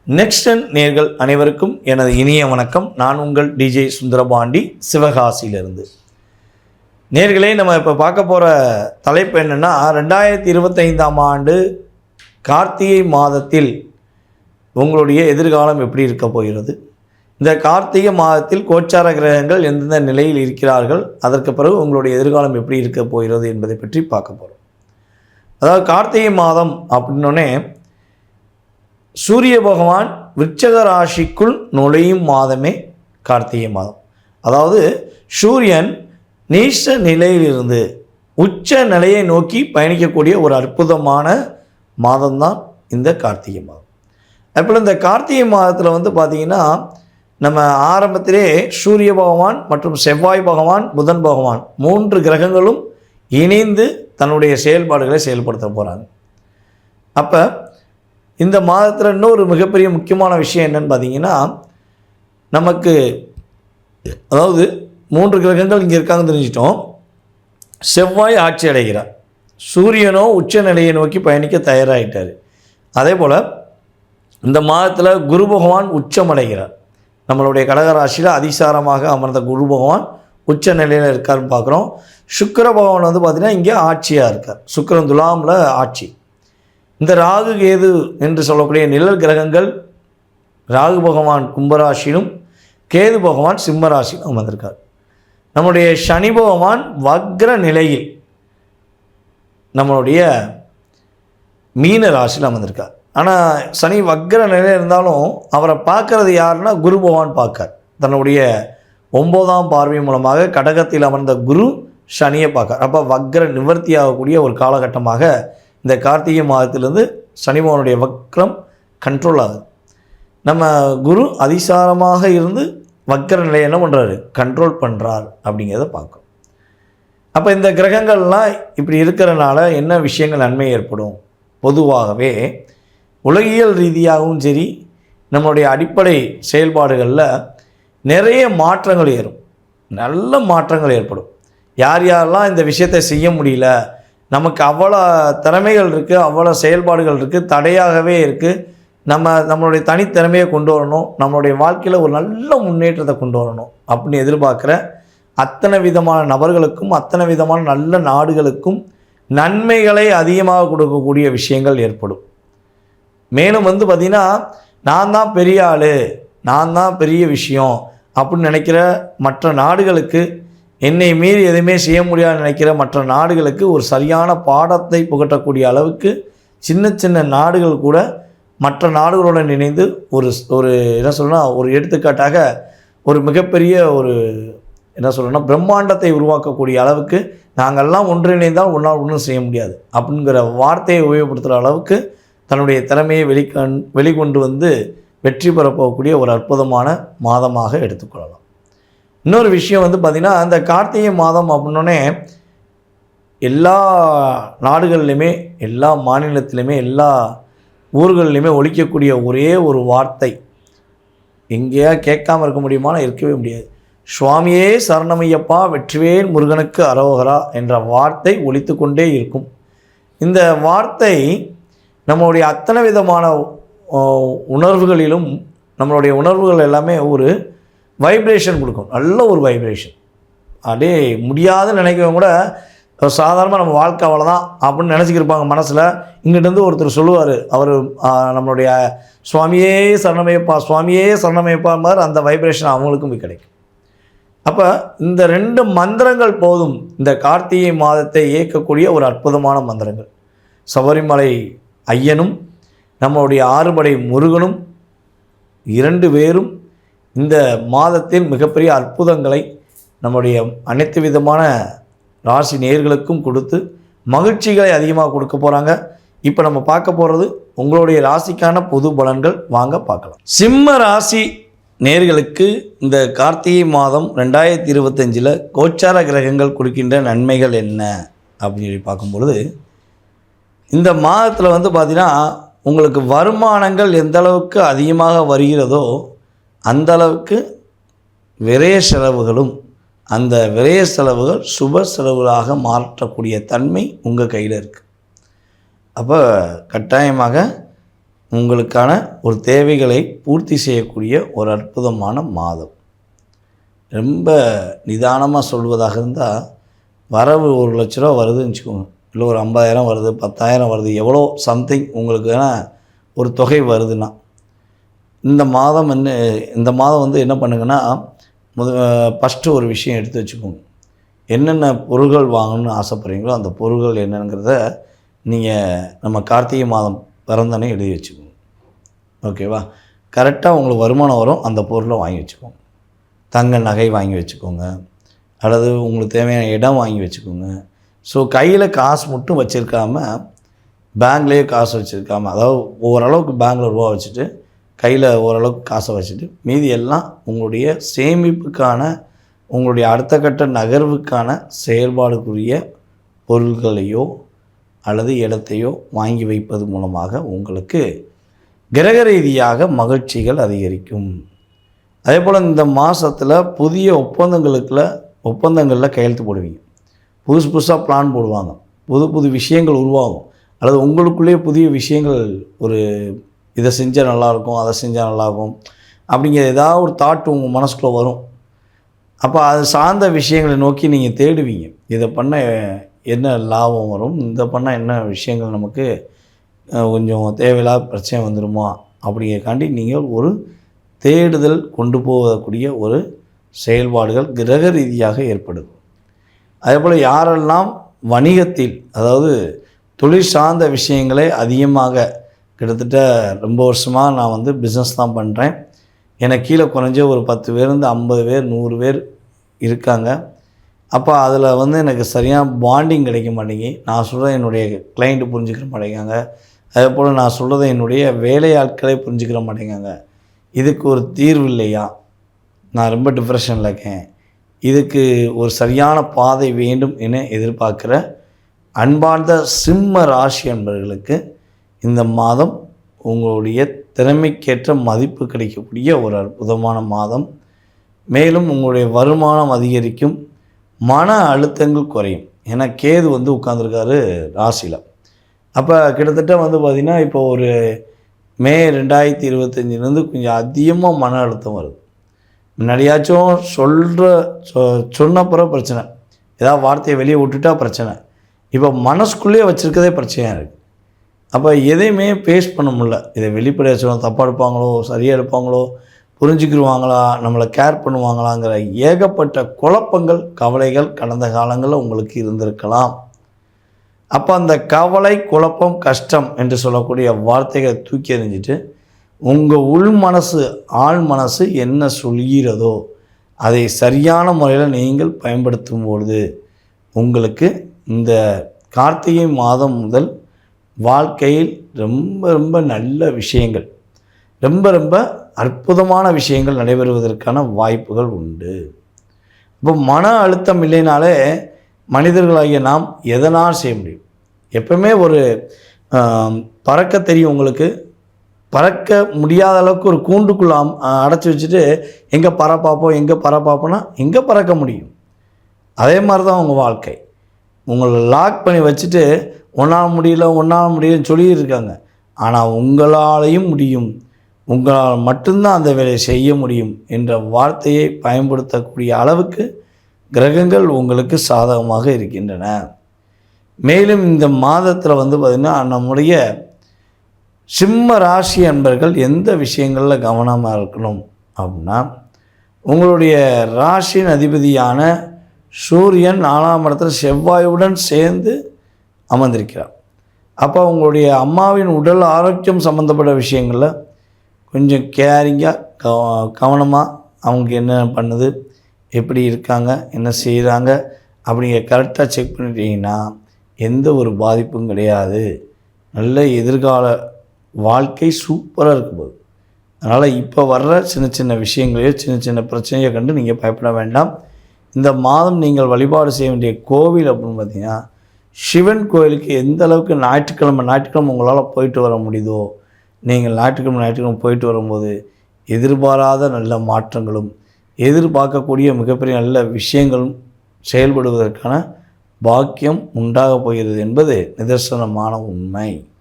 நெக்ஸ்டன் நேர்கள் அனைவருக்கும் எனது இனிய வணக்கம். நான் உங்கள் டிஜே சுந்தரபாண்டி, சிவகாசியிலிருந்து. நேர்களே, நம்ம இப்போ பார்க்க போகிற தலைப்பு என்னென்னா, 2025ஆம் ஆண்டு கார்த்திகை மாதத்தில் உங்களுடைய எதிர்காலம் எப்படி இருக்க போகிறது, இந்த கார்த்திகை மாதத்தில் கோச்சார கிரகங்கள் எந்தெந்த நிலையில் இருக்கிறார்கள், அதற்கு பிறகு உங்களுடைய எதிர்காலம் எப்படி இருக்க போகிறது என்பதை பற்றி பார்க்க போகிறோம். அதாவது கார்த்திகை மாதம் அப்படின்னோடனே சூரிய பகவான் விருச்சிக ராசிக்குள் நுழையும் மாதமே கார்த்திகை மாதம். அதாவது சூரியன் நீச்ச நிலையிலிருந்து உச்ச நிலையை நோக்கி பயணிக்கக்கூடிய ஒரு அற்புதமான மாதம்தான் இந்த கார்த்திகை மாதம். அப்போ இந்த கார்த்திகை மாதத்தில் பார்த்திங்கன்னா, நம்ம ஆரம்பத்திலே சூரிய பகவான் மற்றும் செவ்வாய் பகவான், புதன் பகவான் 3 கிரகங்களும் இணைந்து தன்னுடைய செயல்பாடுகளை செயல்படுத்த போகிறாங்க. அப்போ இந்த மாதத்தில் இன்னொரு மிகப்பெரிய முக்கியமான விஷயம் என்னென்னு பார்த்தீங்கன்னா, நமக்கு அதாவது 3 கிரகங்கள் இங்கே இருக்காங்கன்னு தெரிஞ்சிட்டோம். செவ்வாய் ஆட்சி அடைகிறார், சூரியனோ உச்ச நிலையை நோக்கி பயணிக்க தயாராகிட்டார். அதே போல் இந்த மாதத்தில் குரு பகவான் உச்சமடைகிறார். நம்மளுடைய கடகராசியில் அதிசாரமாக அமர்ந்த குரு பகவான் உச்ச நிலையில் இருக்காருன்னு பார்க்குறோம். சுக்கிர பகவான் பார்த்திங்கன்னா இங்கே ஆட்சியாக இருக்கார். சுக்கிரன் துலாமில் ஆட்சி. இந்த ராகு கேது என்று சொல்லக்கூடிய நிழல் கிரகங்கள், ராகு பகவான் கும்பராசியிலும் கேது பகவான் சிம்ம ராசியிலும் அமர்ந்திருக்கார். நம்முடைய சனி பகவான் வக்ர நிலையில் நம்மளுடைய மீன ராசியில் அமர்ந்திருக்கார். ஆனால் சனி வக்ர நிலையில் இருந்தாலும் அவரை பார்க்கறது யாருன்னா குரு பகவான் பார்க்கார். தன்னுடைய 9ஆம் பார்வை மூலமாக கடகத்தில் அமர்ந்த குரு சனியை பார்க்கார். அப்போ வக்ர நிவர்த்தி ஆகக்கூடிய ஒரு காலகட்டமாக இந்த கார்த்திகை மாதத்திலிருந்து சனி பகவானுடைய வக்ரம் கண்ட்ரோல் ஆகுது. நம்ம குரு அதிசாரமாக இருந்து வக்ர நிலையை என்ன பண்ணுறாரு, கண்ட்ரோல் பண்ணுறார் அப்படிங்கிறத பார்க்குறோம். அப்போ இந்த கிரகங்கள்லாம் இப்படி இருக்கிறனால என்ன விஷயங்கள் நன்மை ஏற்படும்? பொதுவாகவே உலகியல் ரீதியாகவும் சரி, நம்மளுடைய அடிப்படை செயல்பாடுகளில் நிறைய மாற்றங்கள் ஏறும், நல்ல மாற்றங்கள் ஏற்படும். யார் யாரெல்லாம் இந்த விஷயத்தை செய்ய முடியல, நமக்கு அவ்வளோ திறமைகள் இருக்குது, அவ்வளோ செயல்பாடுகள் இருக்குது, தடையாகவே இருக்குது, நம்மளுடைய தனித்திறமையை கொண்டு வரணும், நம்மளுடைய வாழ்க்கையில் ஒரு நல்ல முன்னேற்றத்தை கொண்டு வரணும் அப்படின்னு எதிர்பார்க்குற அத்தனை விதமான நபர்களுக்கும் அத்தனை விதமான நல்ல நாடுகளுக்கும் நன்மைகளை அதிகமாக கொடுக்கக்கூடிய விஷயங்கள் ஏற்படும். மேலும் பார்த்திங்கன்னா, நான் தான் பெரிய ஆள், நான் தான் பெரிய விஷயம் அப்படின்னு நினைக்கிற மற்ற நாடுகளுக்கு, என்னை மீறி எதுவுமே செய்ய முடியாதுன்னு நினைக்கிற மற்ற நாடுகளுக்கு ஒரு சரியான பாடத்தை புகட்டக்கூடிய அளவுக்கு சின்ன சின்ன நாடுகள் கூட மற்ற நாடுகளுடன் இணைந்து ஒரு என்ன சொல்லணும்னா, ஒரு எடுத்துக்காட்டாக ஒரு மிகப்பெரிய ஒரு என்ன சொல்லணும்னா பிரம்மாண்டத்தை உருவாக்கக்கூடிய அளவுக்கு நாங்கள்லாம் ஒன்றிணைந்தால் ஒன்றால் ஒன்றும் செய்ய முடியாது அப்படிங்கிற வார்த்தையை உபயோகப்படுத்துகிற அளவுக்கு தன்னுடைய திறமையை வெளிக்கொண்டு வெற்றி பெறப்போகக்கூடிய ஒரு அற்புதமான மாதமாக எடுத்துக்கொள்ளலாம். இன்னொரு விஷயம் பார்த்திங்கன்னா, இந்த கார்த்திகை மாதம் அப்படின்னோடனே எல்லா நாடுகள்லையுமே, எல்லா மாநிலத்திலையுமே, எல்லா ஊர்கள்லையுமே ஒலிக்கக்கூடிய ஒரே ஒரு வார்த்தை, எங்கேயா கேட்காமல் இருக்க முடியுமானா இருக்கவே முடியாது. சுவாமியே சரணமையப்பா, வெற்றிவேல் முருகனுக்கு அரோகரா என்ற வார்த்தை ஒலித்து கொண்டே இருக்கும். இந்த வார்த்தை நம்மளுடைய அத்தனை விதமான உணர்வுகளிலும், நம்மளுடைய உணர்வுகள் எல்லாமே ஒரு வைப்ரேஷன் கொடுக்கும், நல்ல ஒரு வைப்ரேஷன். அப்படியே முடியாதுன்னு நினைக்கிறவங்க கூட சாதாரணமாக நம்ம வாழ்க்கை அவ்வளோதான் அப்படின்னு நினச்சிக்கிருப்பாங்க மனசில். இங்கிட்டேருந்து ஒருத்தர் சொல்லுவார், அவர் நம்மளுடைய சுவாமியே சரணமையப்பா, சுவாமியே சரணமையப்பா மாதிரி அந்த வைப்ரேஷன் அவங்களுக்கும் போய் கிடைக்கும். அப்போ இந்த 2 மந்திரங்கள் போதும் இந்த கார்த்திகை மாதத்தை இயக்கக்கூடிய ஒரு அற்புதமான மந்திரங்கள். சபரிமலை ஐயனும் நம்மளுடைய ஆறுபடை முருகனும் 2 பேரும் இந்த மாதத்தில் மிகப்பெரிய அற்புதங்களை நம்முடைய அனைத்து விதமான ராசி நேயர்களுக்கும் கொடுத்து மகிழ்ச்சிகளை அதிகமாக கொடுக்க போகிறாங்க. இப்போ நம்ம பார்க்க போகிறது உங்களுடைய ராசிக்கான பொது பலன்கள். வாங்க பார்க்கலாம். சிம்ம ராசி நேயர்களுக்கு இந்த கார்த்திகை மாதம் 2025 கோச்சார கிரகங்கள் கொடுக்கின்ற நன்மைகள் என்ன அப்படின்னு சொல்லி பார்க்கும்பொழுது, இந்த மாதத்தில் பார்த்திங்கன்னா உங்களுக்கு வருமானங்கள் எந்த அளவுக்கு அதிகமாக வருகிறதோ அந்த அளவுக்கு விரய செலவுகளும், அந்த விரய செலவுகள் சுப செலவுகளாக மாற்றக்கூடிய தன்மை உங்கள் கையில் இருக்குது. அப்போ கட்டாயமாக உங்களுக்கான ஒரு தேவைகளை பூர்த்தி செய்யக்கூடிய ஒரு அற்புதமான மாதம். ரொம்ப நிதானமாக சொல்வதாக இருந்தால், வரவு 1,00,000 ரூபா வருதுன்னு வச்சுக்கோங்க, இல்லை ஒரு 50,000 வருது, 10,000 வருது, எவ்வளோ சம்திங் உங்களுக்கு ஒரு தொகை வருதுன்னா, இந்த மாதம் வந்து என்ன பண்ணுங்கன்னா, ஃபஸ்ட்டு ஒரு விஷயம் எடுத்து வச்சுக்கோங்க. என்னென்ன பொருள்கள் வாங்கணும்னு ஆசைப்படுறீங்களோ அந்த பொருள்கள் என்னங்கிறத நீங்கள் நம்ம கார்த்திகை மாதம் பிறந்தனே எழுதி வச்சுக்கோங்க. ஓகேவா? கரெக்டாக உங்களுக்கு வருமானம் வரும், அந்த பொருளை வாங்கி வச்சுக்கோங்க. தங்க நகை வாங்கி வச்சுக்கோங்க, அல்லது உங்களுக்கு தேவையான இடம் வாங்கி வச்சுக்கோங்க. ஸோ கையில் காசு மட்டும் வச்சுருக்காம, பேங்க்லேயே காசு வச்சுருக்காம, அதாவது ஓரளவுக்கு பேங்க்கில் ரூபா வச்சுட்டு கையில் ஓரளவுக்கு காசை வச்சுட்டு மீதி எல்லாம் உங்களுடைய சேமிப்புக்கான, உங்களுடைய அடுத்த கட்ட நகர்வுக்கான செயல்பாடுக்குரிய பொருள்களையோ அல்லது இடத்தையோ வாங்கி வைப்பது மூலமாக உங்களுக்கு கிரக ரீதியாக மகிழ்ச்சிகள் அதிகரிக்கும். அதே போல் இந்த மாதத்தில் புதிய ஒப்பந்தங்களில் கையெழுத்து போடுவீங்க. புதுசாக பிளான் போடுவாங்க, புது விஷயங்கள் உருவாகும், அல்லது உங்களுக்குள்ளேயே புதிய விஷயங்கள், ஒரு இதை செஞ்சால் நல்லாயிருக்கும், அதை செஞ்சால் நல்லாயிருக்கும் அப்படிங்கிற ஏதாவது ஒரு தாட் உங்கள் மனசுக்குள்ளே வரும். அப்போ அது சார்ந்த விஷயங்களை நோக்கி நீங்கள் தேடுவீங்க. இதை பண்ண என்ன லாபம் வரும், இதை பண்ணால் என்ன விஷயங்கள் நமக்கு கொஞ்சம் தேவையில்லாத பிரச்சனை வந்துடுமா அப்படிங்கிறக்காண்டி நீங்கள் ஒரு தேடுதல் கொண்டு போகக்கூடிய ஒரு செயல்பாடுகள் கிரக ரீதியாக ஏற்படுது. அதே போல் யாரெல்லாம் வணிகத்தில், அதாவது தொழில் சார்ந்த விஷயங்களை அதிகமாக, கிட்டத்தட்ட ரொம்ப வருஷமாக நான் வந்து பிஸ்னஸ் தான் பண்ணுறேன், எனக்கு கீழே குறைஞ்ச ஒரு 10 பேருந்து 50 பேர் 100 பேர் இருக்காங்க. அப்போ அதில் வந்து எனக்கு சரியான பாண்டிங் கிடைக்க மாட்டேங்கி, நான் சொல்கிறத என்னுடைய கிளைண்ட்டு புரிஞ்சுக்கிற மாட்டேங்காங்க, அதே போல் நான் சொல்கிறத என்னுடைய வேலையாட்களே புரிஞ்சுக்கிற மாட்டேங்காங்க. இதுக்கு ஒரு தீர்வு இல்லையா? நான் ரொம்ப டிப்ரெஷனில் இருக்கேன், இதுக்கு ஒரு சரியான பாதை வேண்டும் என எதிர்பார்க்குற அன்பார்ந்த சிம்ம ராசி என்பவர்களுக்கு இந்த மாதம் உங்களுடைய திறமைக்கேற்ற மதிப்பு கிடைக்கக்கூடிய ஒரு அற்புதமான மாதம். மேலும் உங்களுடைய வருமானம் அதிகரிக்கும், மன அழுத்தங்கள் குறையும். ஏன்னா கேது வந்து உட்கார்ந்துருக்காரு ராசியில். அப்போ கிட்டத்தட்ட வந்து பார்த்திங்கன்னா, இப்போ ஒரு மே 2025 கொஞ்சம் அதிகமாக மன அழுத்தம் வருது. முன்னாடியாச்சும் சொன்னப்புறம் பிரச்சனை, ஏதாவது வார்த்தையை வெளியே விட்டுட்டா பிரச்சனை, இப்போ மனசுக்குள்ளேயே வச்சுருக்கதே பிரச்சனையாக இருக்குது. அப்போ எதையுமே ஃபேஸ் பண்ண முடியல. இதை வெளிப்படையாக சொல்லணும், தப்பாக எடுப்பாங்களோ, சரியாக எடுப்பாங்களோ, புரிஞ்சுக்கிடுவாங்களா, நம்மளை கேர் பண்ணுவாங்களாங்கிற ஏகப்பட்ட குழப்பங்கள், கவலைகள் கடந்த காலங்களில் உங்களுக்கு இருந்திருக்கலாம். அப்போ அந்த கவலை, குழப்பம், கஷ்டம் என்று சொல்லக்கூடிய வார்த்தைகளை தூக்கி எறிஞ்சிட்டு, உங்கள் உள் மனசு, ஆழ் மனசு என்ன சொல்கிறதோ அதை சரியான முறையில் நீங்கள் பயன்படுத்தும் பொழுது உங்களுக்கு இந்த கார்த்திகை மாதம் முதல் வாழ்க்கையில் ரொம்ப ரொம்ப நல்ல விஷயங்கள், ரொம்ப ரொம்ப அற்புதமான விஷயங்கள் நடைபெறுவதற்கான வாய்ப்புகள் உண்டு. இப்போ மன அழுத்தம் இல்லைனாலே மனிதர்களாகிய நாம் எதனால் செய்ய முடியும்? எப்பவுமே ஒரு பறக்க தெரியும் உங்களுக்கு, பறக்க முடியாத அளவுக்கு ஒரு கூண்டுக்குள்ளே அடைச்சி வச்சுட்டு எங்கே பறப்போம்னா எங்கே பறக்க முடியும்? அதே மாதிரி தான் உங்கள் வாழ்க்கை. உங்களை லாக் பண்ணி வச்சுட்டு ஒன்றால் முடியலன்னு சொல்லியிருக்காங்க. ஆனால் உங்களாலேயும் முடியும், உங்களால் மட்டும்தான் அந்த வேலையை செய்ய முடியும் என்ற வார்த்தையை பயன்படுத்தக்கூடிய அளவுக்கு கிரகங்கள் உங்களுக்கு சாதகமாக இருக்கின்றன. மேலும் இந்த மாதத்தில் வந்து பார்த்திங்கன்னா, நம்முடைய சிம்ம ராசி அன்பர்கள் எந்த விஷயங்களில் கவனமாக இருக்கணும் அப்படின்னா, உங்களுடைய ராசியின் அதிபதியான சூரியன் 4ஆம் இடத்துல செவ்வாயுடன் சேர்ந்து அமர்ந்திருக்கிறார். அப்போ உங்களுடைய அம்மாவின் உடல் ஆரோக்கியம் சம்மந்தப்பட்ட விஷயங்களில் கொஞ்சம் கேரிங்காக கவனமாக, அவங்க என்ன பண்ணுது, எப்படி இருக்காங்க, என்ன செய்கிறாங்க அப்படிங்கிற கரெக்டாக செக் பண்ணிட்டீங்கன்னா எந்த ஒரு பாதிப்பும் கிடையாது. நல்ல எதிர்கால வாழ்க்கை சூப்பராக இருக்கும்போது. அதனால் இப்போ வர்ற சின்ன சின்ன விஷயங்களையோ சின்ன சின்ன பிரச்சனையை கண்டு நீங்கள் பயப்பட வேண்டாம். இந்த மாதம் நீங்கள் வழிபாடு செய்ய வேண்டிய கோவில் அப்படின்னு பார்த்தீங்கன்னா, சிவன் கோயிலுக்கு எந்த அளவுக்கு ஞாயிற்றுக்கிழமை உங்களால் போயிட்டு வர முடியுதோ, நீங்கள் ஞாயிற்றுக்கிழமை போயிட்டு வரும்போது எதிர்பாராத நல்ல மாற்றங்களும், எதிர்பார்க்கக்கூடிய மிகப்பெரிய நல்ல விஷயங்களும் செயல்படுவதற்கான பாக்கியம் உண்டாகப் போகிறது என்பது நிதர்சனமான உண்மை.